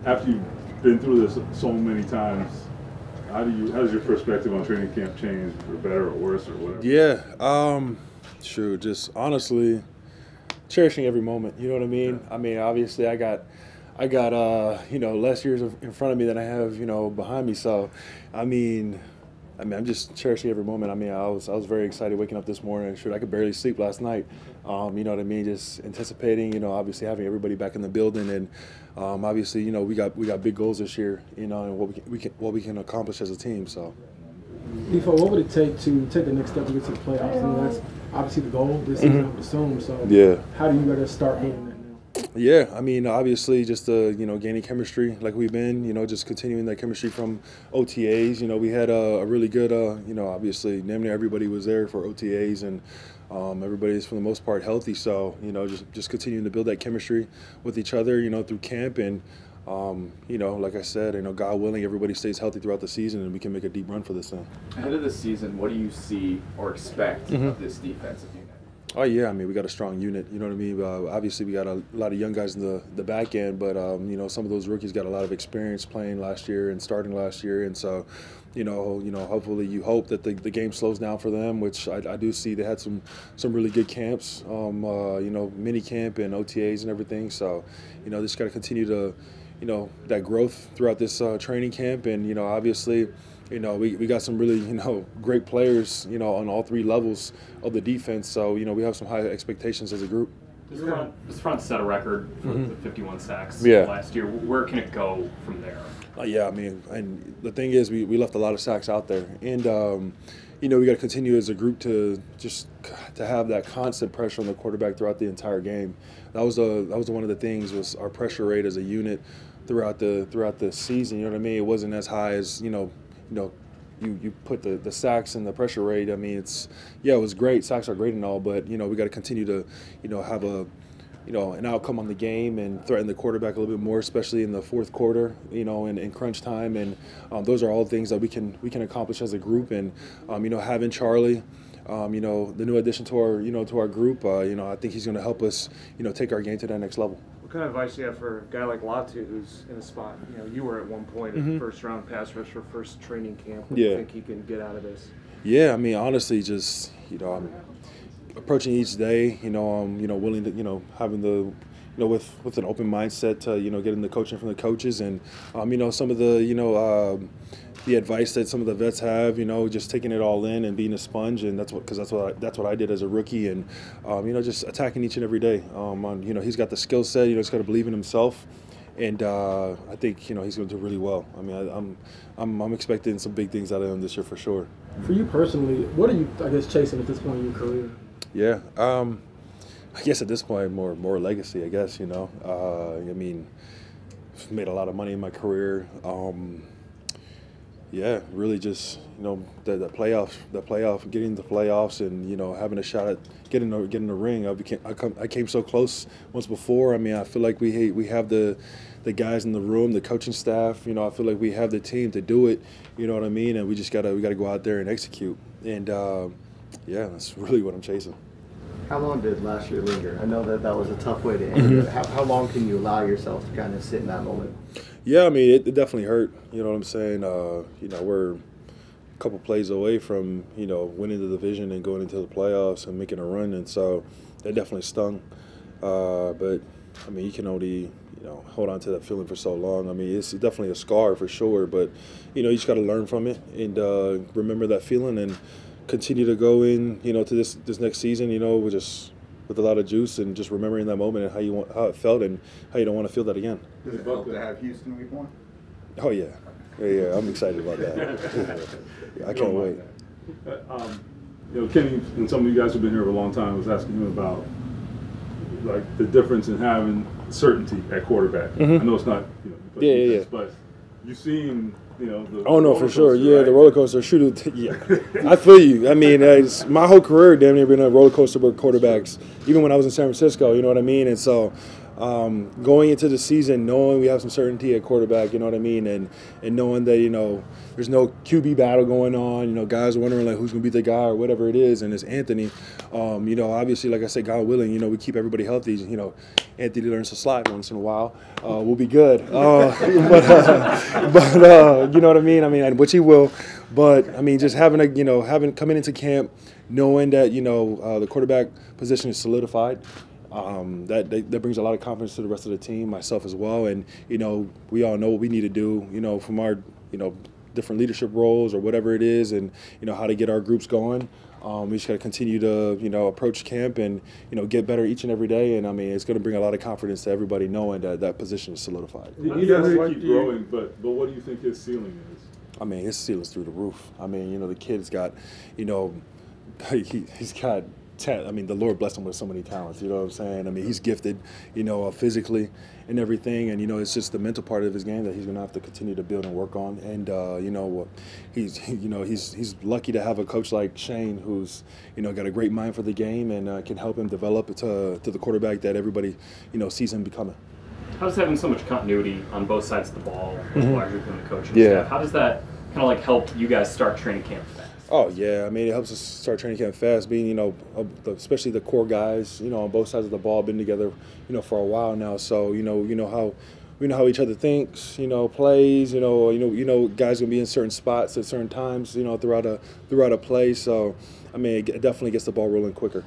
after you've been through this so many times, how does your perspective on training camp change, for better or worse or whatever? Yeah, sure. Just honestly cherishing every moment. You know what I mean? Yeah. I mean, obviously, I got less years in front of me than I have behind me. So, I'm just cherishing every moment. I mean, I was very excited waking up this morning. Sure, I could barely sleep last night. You know what I mean? Just anticipating. Obviously having everybody back in the building, and obviously, we got big goals this year. And what we can accomplish as a team. So. DeForest, what would it take to take the next step to get to the playoffs? I mean, that's obviously the goal this season, I would assume. So, yeah. How do you guys start building that now? Yeah, I mean, obviously, just gaining chemistry like we've been. Just continuing that chemistry from OTAs. We had a really good. Obviously, damn near everybody was there for OTAs, and everybody's for the most part healthy. So, just continuing to build that chemistry with each other. Through camp and. Like I said, God willing, everybody stays healthy throughout the season, and we can make a deep run for this thing. Ahead of the season, what do you see or expect of this defensive unit? Oh yeah, I mean, we got a strong unit. You know what I mean? Obviously, we got a lot of young guys in the back end, but some of those rookies got a lot of experience playing last year and starting last year, and so. Hopefully you hope that the game slows down for them, which I do see. They had some really good camps, mini camp and OTAs and everything. So, just got to continue to, that growth throughout this training camp. And, obviously, we got some really, great players, on all three levels of the defense. So, we have some high expectations as a group. This front set a record for the 51 sacks Yeah. last year. Where can it go from there? Yeah, I mean, and the thing is, we left a lot of sacks out there, and we got to continue as a group to have that constant pressure on the quarterback throughout the entire game. That was one of the things, was our pressure rate as a unit throughout the season. You know what I mean? It wasn't as high as you put the sacks and the pressure rate. I mean, it was great. Sacks are great and all, but we got to continue to have an outcome on the game and threaten the quarterback a little bit more, especially in the fourth quarter, in crunch time. And those are all things that we can accomplish as a group. And having Charlie, the new addition to our group, I think he's going to help us, take our game to that next level. What kind of advice do you have for a guy like Latu, who's in a spot? You were at one point a first-round pass rusher, first training camp. What do you think he can get out of this? Yeah, I mean, honestly, just I'm approaching each day, willing to, having the, with an open mindset to, getting the coaching from the coaches and, some of the advice that some of the vets have, just taking it all in and being a sponge, and that's what I did as a rookie, and just attacking each and every day. He's got the skill set, he's got to believe in himself, and I think he's going to do really well. I mean, I'm expecting some big things out of him this year for sure. For you personally, what are you, chasing at this point in your career? Yeah, I guess at this point more legacy. I guess I mean, I've made a lot of money in my career. Yeah, really just the playoff, getting the playoffs, and having a shot at getting the ring. I came so close once before. I mean, I feel like we have the guys in the room, the coaching staff. I feel like we have the team to do it. You know what I mean? And we gotta go out there and execute. And yeah, that's really what I'm chasing. How long did last year linger? I know that was a tough way to end it. How long can you allow yourself to kind of sit in that moment? Yeah, I mean, it definitely hurt. You know what I'm saying? We're a couple plays away from, winning the division and going into the playoffs and making a run, and so that definitely stung. But, I mean, you can only, hold on to that feeling for so long. I mean, it's definitely a scar for sure, but, you just got to learn from it and remember that feeling and continue to go in, to this next season, with a lot of juice and just remembering that moment and how it felt and how you don't want to feel that again. Does it help to have Houston week one? Oh yeah, I'm excited about that. I can't wait. Kenny and some of you guys who've been here for a long time was asking him about like the difference in having certainty at quarterback. I know it's not but you've seen. Oh no, for sure. Yeah, right? The roller coaster shooter. Yeah, I feel you. I mean, it's my whole career damn near been a roller coaster with quarterbacks. Even when I was in San Francisco, you know what I mean. And so, going into the season, knowing we have some certainty at quarterback, you know what I mean, and knowing that there's no QB battle going on. Guys are wondering like who's going to be the guy or whatever it is, and it's Anthony. Obviously, like I said, God willing, we keep everybody healthy. Anthony learns to slide once in a while, we'll be good. You know what I mean? Which he will. But I mean, just having coming into camp, knowing that the quarterback position is solidified. That brings a lot of confidence to the rest of the team, myself as well, and we all know what we need to do, from our different leadership roles or whatever it is, and how to get our groups going. We just got to continue to approach camp and get better each and every day, and I mean it's going to bring a lot of confidence to everybody knowing that position is solidified. He does keep growing, but what do you think his ceiling is? I mean, his ceiling's through the roof. I mean, the kid's got, he's got. I mean, the Lord blessed him with so many talents. You know what I'm saying? I mean, he's gifted, physically and everything, and it's just the mental part of his game that he's going to have to continue to build and work on. And he's lucky to have a coach like Shane, who's got a great mind for the game and can help him develop to the quarterback that everybody sees him becoming. How does having so much continuity on both sides of the ball, larger than the coaching staff, how does that kind of help you guys start training camp fast? Oh yeah, I mean it helps us start training camp fast. Being especially the core guys, on both sides of the ball, been together, for a while now. So we know how each other thinks, plays. Guys gonna be in certain spots at certain times, throughout a play. So I mean it definitely gets the ball rolling quicker.